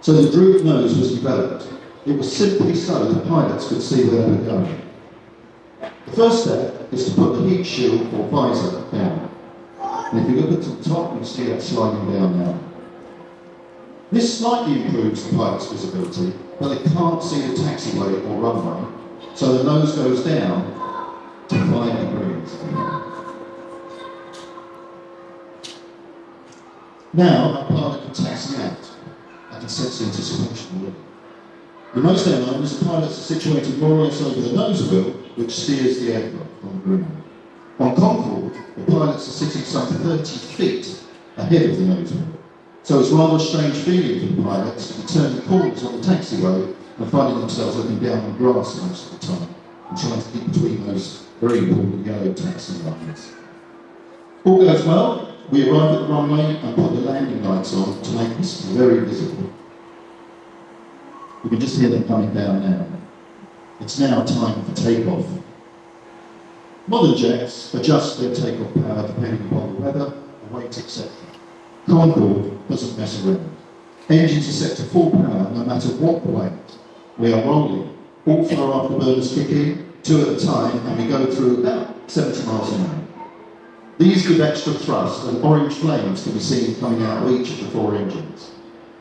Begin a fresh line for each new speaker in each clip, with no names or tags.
So the droop nose was developed. It was simply so that pilots could see where they were going. The first step is to put the heat shield or visor down. And if you look at the top, you'll see that sliding down now. This slightly improves the pilot's visibility, but they can't see the taxiway or runway, so the nose goes down to 5 degrees. Now, a pilot can taxi out and can sense anticipation already. In most airlines, the pilots are situated more or less over the nose wheel, which steers the aircraft on the ground. On Concorde, the pilots are sitting some 30 feet ahead of the nose wheel. So it's rather a strange feeling for the pilots to be turning corners on the taxiway and finding themselves looking down on grass most of the time and trying to keep between those very important yellow taxi lines. All goes well, we arrive at the runway and put the landing lights on to make this very visible. You can just hear them coming down now. It's now time for takeoff. Modern jets adjust their takeoff power depending upon the weather, the weight, etc. Concorde doesn't mess around. Engines are set to full power no matter what the weight. We are rolling. All 4 afterburners kick in, 2 at a time, and we go through about 70 miles an hour. These give extra thrust, and orange flames can be seen coming out of each of the 4 engines.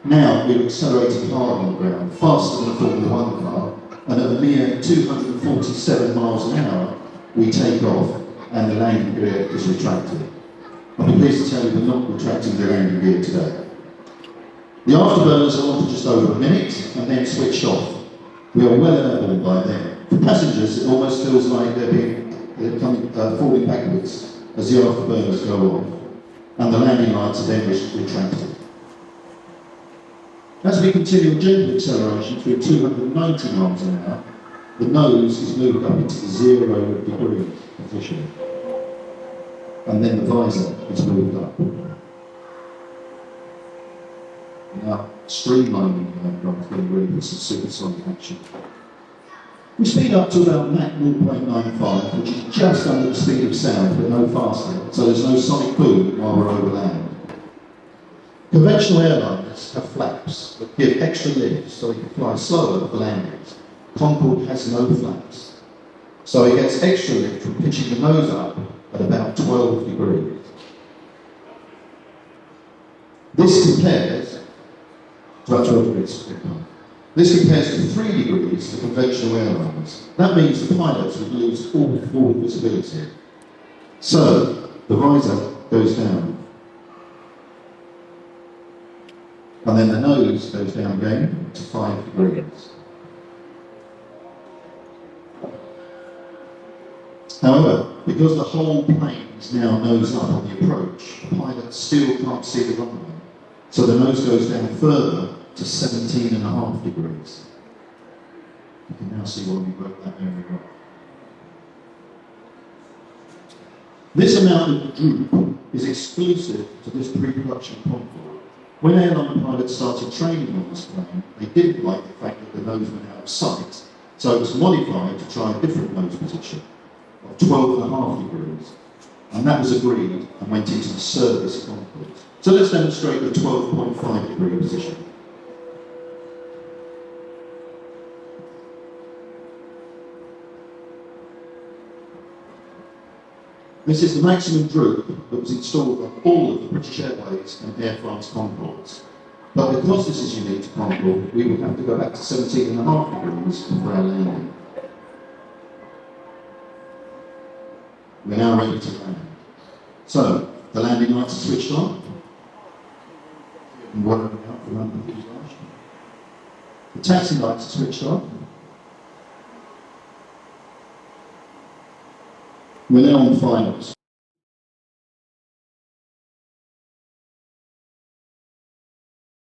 Now we're accelerating hard on the ground, faster than a Formula 1 car, and at a mere 247 miles an hour, we take off, and the landing gear is retracted. I'm pleased to tell you we're not retracting the landing gear today. The afterburners are on for just over a minute and then switched off. We are well airborne by then. For passengers, it almost feels like they're falling backwards as the afterburners go off, and the landing lights are then retracted. As we continue a gentle acceleration through 290 miles an hour, the nose is moved up into the 0 degree position. And then the visor is moved up. Now, streamlining the aircraft when we're in some supersonic action. We speed up to about Mach 0.95, which is just under the speed of sound, but no faster, so there's no sonic boom while we're over land. Conventional airliners have flaps that give extra lift so they can fly slower for landings. Concorde has no flaps, so it gets extra lift from pitching the nose up at about 12 degrees. This compares to about 12 degrees. This compares to 3 degrees for conventional airliners. That means the pilots would lose all forward visibility. So the visor goes down. And then the nose goes down again to 5 degrees. However, because the whole plane is now nose up on the approach, the pilot still can't see the runway. So the nose goes down further to 17.5 degrees. You can now see why we broke that area up. This amount of droop is exclusive to this pre-production Concorde. When airline pilots started training on this plane, they didn't like the fact that the nose went out of sight, so it was modified to try a different nose position of 12.5 degrees. And that was agreed and went into the service Concorde. So let's demonstrate the 12.5 degree position. This is the maximum droop that was installed on all of the British Airways and Air France Concordes. But because this is unique to Concorde, we would have to go back to 17.5 degrees for our landing. We're now ready to land. So, the landing lights are switched on. And working out for landing fuselage. The taxi lights are switched on. We're now on finals.